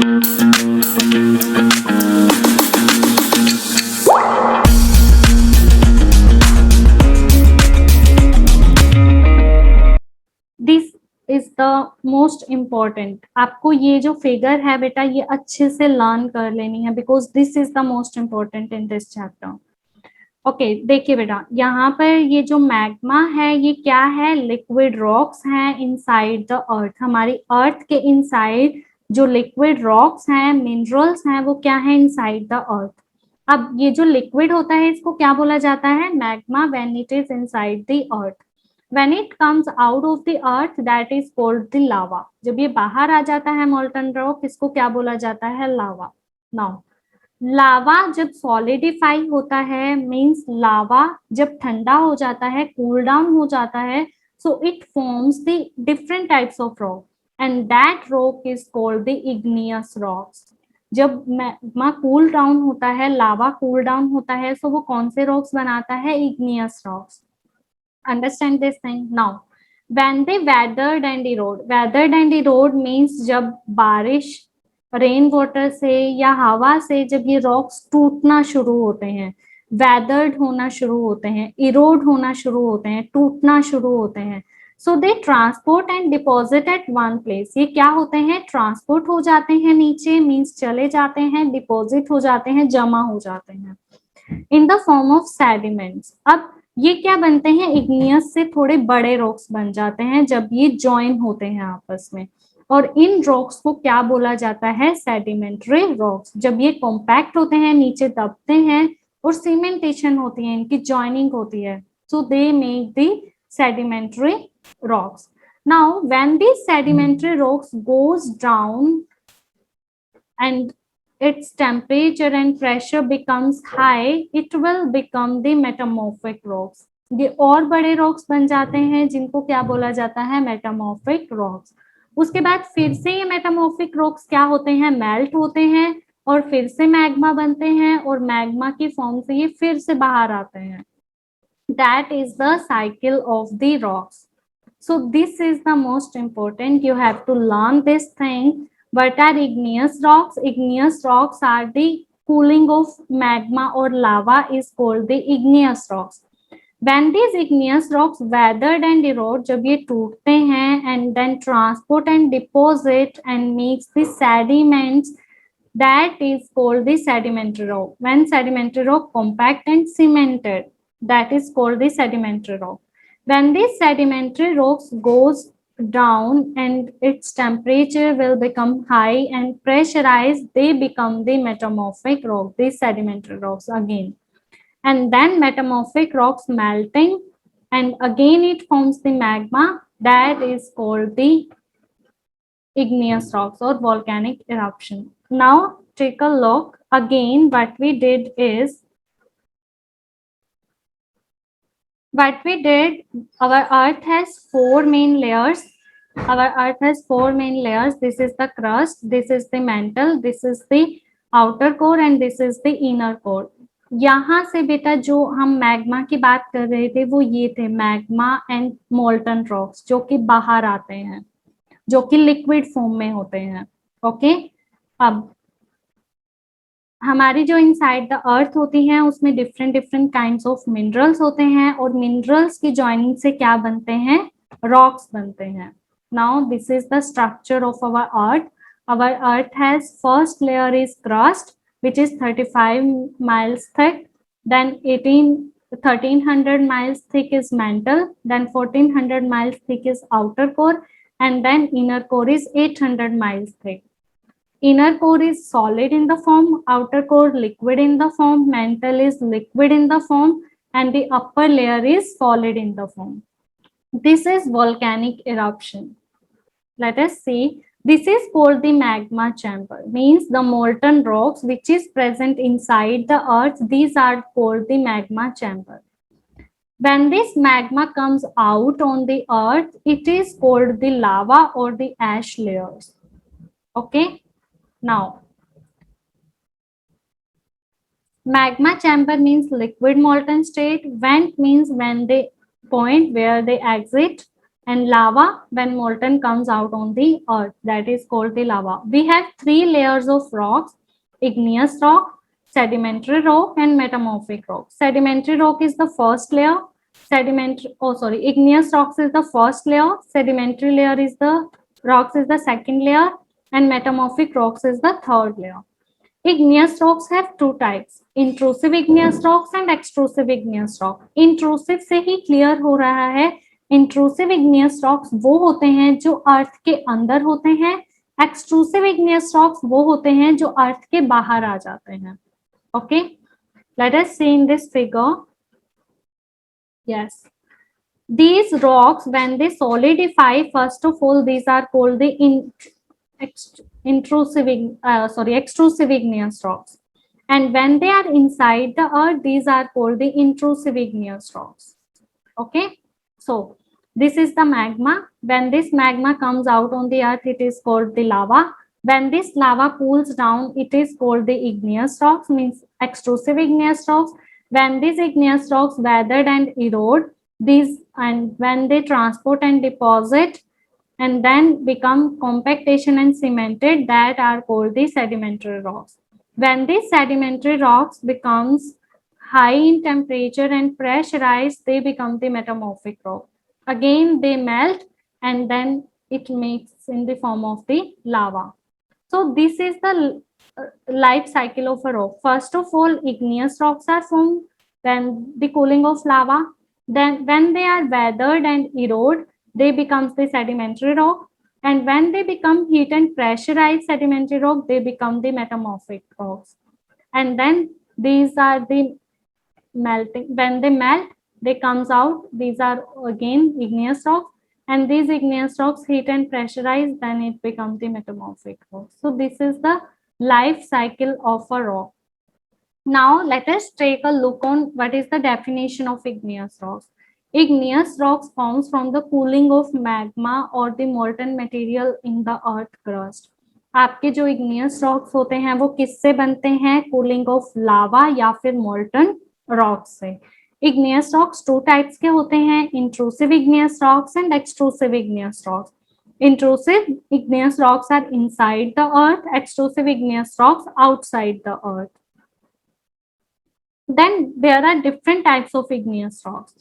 This is the most important. आपको ये जो फिगर है बेटा ये अच्छे से लर्न कर लेनी है, because this is the most important in this chapter. Okay, देखिए बेटा यहाँ पर ये जो मैग्मा है ये क्या है, लिक्विड रॉक्स हैं इनसाइड द अर्थ। हमारी अर्थ के इनसाइड जो लिक्विड रॉक्स हैं, मिनरल्स हैं, वो क्या है, इनसाइड द अर्थ। अब ये जो लिक्विड होता है इसको क्या बोला जाता है, magma, when it is inside the earth. When it comes out of the earth, that is called the lava. जब ये बाहर आ जाता है molten rock, इसको क्या बोला जाता है, लावा। Now, लावा जब सॉलिडिफाई होता है, मीन्स लावा जब ठंडा हो जाता है, कूल डाउन हो जाता है, so it forms the different types of rock and that rock is called the igneous rocks. जब मैग्मा कूल डाउन होता है, लावा कूल डाउन होता है, सो वो कौन से रॉक्स बनाता है, igneous rocks. Understand this thing now. When they weathered and erode means जब बारिश, रेन वाटर से या हवा से जब ये रॉक्स टूटना शुरू होते हैं, वेदर्ड होना शुरू होते हैं, इरोड होना शुरू होते हैं, टूटना शुरू होते हैं, so they transport and deposit at one place. ये क्या होते हैं, ट्रांसपोर्ट हो जाते हैं नीचे, मीन्स चले जाते हैं, डिपॉजिट हो जाते हैं, जमा हो जाते हैं in the form of sediments. अब ये क्या बनते हैं, इग्नियस से थोड़े बड़े रॉक्स बन जाते हैं जब ये ज्वाइन होते हैं आपस में, और इन रॉक्स को क्या बोला जाता है, सेडिमेंट्री रॉक्स। जब ये कॉम्पैक्ट होते हैं, नीचे दबते हैं और सीमेंटेशन होती है, इनकी ज्वाइनिंग होती है, so they make the sedimentary rocks. Now when these sedimentary rocks goes down and its temperature and pressure becomes high, it will become the metamorphic rocks. ये और बड़े रॉक्स बन जाते हैं जिनको क्या बोला जाता है, मेटामॉर्फिक रॉक्स। उसके बाद फिर से ये मेटामॉर्फिक रॉक्स क्या होते हैं, मेल्ट होते हैं और फिर से मैग्मा बनते हैं, और मैग्मा की फॉर्म से ये फिर से बाहर आते हैं। That is the cycle of the rocks. So this is the most important. You have to learn this thing. What are igneous rocks? Igneous rocks are the cooling of magma or lava is called the igneous rocks. When these igneous rocks weathered and erode, जब ये टूटते हैं and then transport and deposit and makes the sediments, that is called the sedimentary rock. When sedimentary rock compact and cemented, that is called the sedimentary rock. When this sedimentary rocks goes down and its temperature will become high and pressurized, they become the metamorphic rock, these sedimentary rocks again. And then metamorphic rocks melting and again it forms the magma, that is called the igneous rocks or volcanic eruption. Now take a look again. What we did, our earth has four main layers. This is the crust, this is the mantle, this is the outer core and this is the inner core. यहाँ से बेटा जो हम magma की बात कर रहे थे वो ये थे मैग्मा एंड मोल्टन रॉक्स, जो कि बाहर आते हैं, जो कि लिक्विड फॉर्म में होते हैं। ओके, अब हमारी जो इनसाइड द अर्थ होती है उसमें different different kinds of minerals होते हैं, और मिनरल्स की जॉइनिंग से क्या बनते हैं, रॉक्स बनते हैं। Now this is the structure of our earth. Our earth has first layer is crust which is 35 miles thick, then 1300 miles thick is mantle, then 1400 miles thick is outer core, and then inner core is 800 miles thick. Inner core is solid in the form, outer core liquid in the form, mantle is liquid in the form, and the upper layer is solid in the form. This is volcanic eruption. Let us see. This is called the magma chamber, means the molten rocks which is present inside the earth, these are called the magma chamber. When this magma comes out on the earth, it is called the lava or the ash layers. Okay, now magma chamber means liquid molten state, vent means when they point where they exit, and lava when molten comes out on the earth, that is called the lava. We have three layers of rocks: igneous rock, sedimentary rock, and metamorphic rock. Sedimentary rock is the first layer. Igneous rocks is the first layer, sedimentary layer is the rocks is the second layer, and metamorphic rocks is the third layer. Igneous rocks have two types: intrusive igneous rocks and extrusive igneous rock. Intrusive से ही clear हो रहा है, intrusive igneous rocks वो होते हैं जो अर्थ के अंदर होते हैं, extrusive igneous rocks वो होते हैं जो अर्थ के बाहर आ जाते हैं. Okay, let us see in this figure. Yes, these rocks when they solidify, first of all these are called the extrusive igneous rocks, and when they are inside the earth these are called the intrusive igneous rocks. Okay, so this is the magma. When this magma comes out on the earth it is called the lava. When this lava cools down it is called the igneous rocks, means extrusive igneous rocks. When these igneous rocks weathered and erode, these, and when they transport and deposit and then become compactation and cemented, that are called the sedimentary rocks. When these sedimentary rocks becomes high in temperature and pressurized, they become the metamorphic rock. Again they melt and then it makes in the form of the lava. So this is the life cycle of a rock. First of all, igneous rocks are formed, then the cooling of lava, then when they are weathered and erode, they becomes the sedimentary rock, and when they become heat and pressurized sedimentary rock, they become the metamorphic rocks. And then these are the melting, when they melt they comes out, these are again igneous rocks, and these igneous rocks heat and pressurize, then it becomes the metamorphic rock. So this is the life cycle of a rock. Now let us take a look on what is the definition of igneous rocks. Igneous rocks forms from the cooling of magma or the molten material in the earth crust. आपके जो igneous rocks होते हैं वो किससे बनते हैं? Cooling of lava या फिर molten rocks से. Igneous rocks two types के होते हैं: intrusive igneous rocks and extrusive igneous rocks. Intrusive igneous rocks are inside the earth, extrusive igneous rocks outside the earth. Then there are different types of igneous rocks: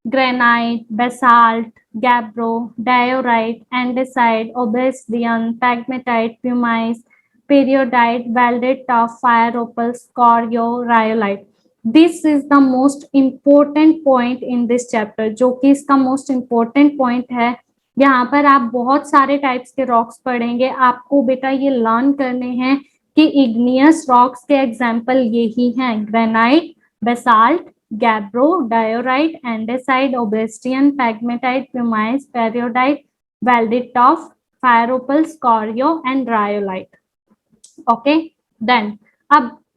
granite, basalt, gabbro, diorite, andesite, obsidian, pegmatite, pumice, periodite, welded tuff, fire opal, scoria, rhyolite. This is the most important point in this chapter, जो कि इसका most important point है. यहाँ पर आप बहुत सारे types के रॉक्स पढ़ेंगे, आपको बेटा ये लर्न करने हैं कि इग्नियस रॉक्स के एग्जाम्पल यही हैं: granite, basalt, gabbro, diorite, andesite, obsidian, pegmatite, pumice, periodite, welded tuff, fire opal, scoria, and rhyolite. Okay, then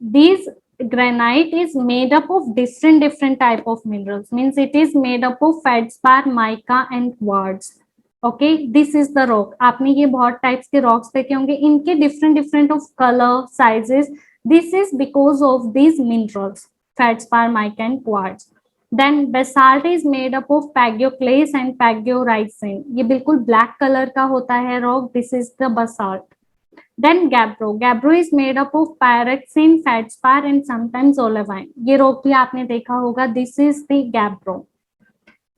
these granite is made up of different type of minerals, means it is made up of feldspar, mica, and quartz. Okay, this is the rock. आपने ये बहुत types के rocks देखे होंगे, इनके different of colour, sizes. This is because of these minerals, feldspar, mica, and quartz. Then basalt is made up of plagioclase and plagioricin. ये बिल्कुल black colour का होता है rock. This is the basalt. Then gabbro. Gabbro is made up of pyroxene, feldspar, and sometimes olivine. ये rock भी आपने देखा होगा. This is the gabbro.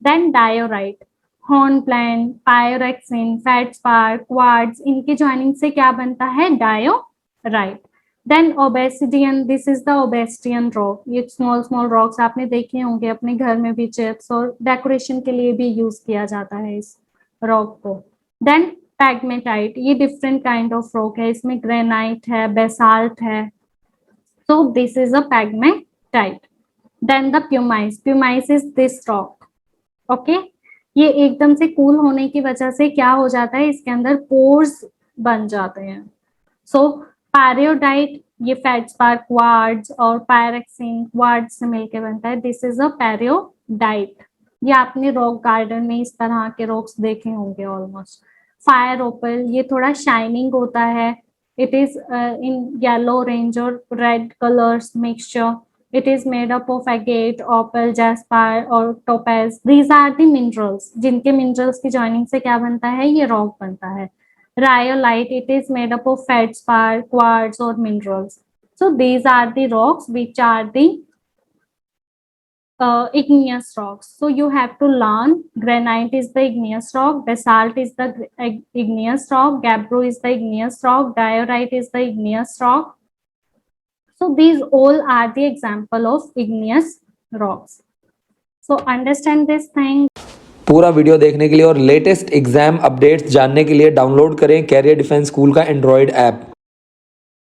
Then diorite, hornblende, pyroxene, feldspar, quartz, इनके ज्वाइनिंग से क्या बनता है? Diorite. Then obsidian, this is the obsidian rock. ये small rocks आपने देखे होंगे अपने घर में भी, चिप्स और डेकोरेशन के लिए भी यूज किया जाता है इस रॉक को. Then pegmatite, ये different kind of rock है, इसमें ग्रेनाइट है, बेसाल्ट है. So this is a pegmatite. Then the pumice. Pumice is this rock. Okay, ये एकदम से कूल होने की वजह से क्या हो जाता है, इसके अंदर पोर्स बन जाते हैं. सो पैरियोडाइट, ये फेल्डस्पार, क्वार्ट्ज और पायरेक्सिन क्वार्ट्ज से मिलकर बनता है. This is a peridotite. ये आपने रॉक गार्डन में इस तरह के रॉक्स देखे होंगे ऑलमोस्ट. फायर ओपल, ये थोड़ा शाइनिंग होता है. It is in yellow, orange और red colours mixture. It is made up of agate, opal, jasper और topaz. These are the minerals. जिनके minerals की joining से क्या बनता है, ये rock बनता है. Rhyolite, it is made up of feldspar, quartz और minerals. So these are the rocks which are the igneous rocks. So you have to learn granite is the igneous rock, basalt is the igneous rock, gabbro is the igneous rock, diorite is the igneous rock. So these all are the example of igneous rocks. So understand this thing. पूरा video देखने के लिए और latest exam updates जानने के लिए download करें career defence school का एंड्रॉयड ऐप।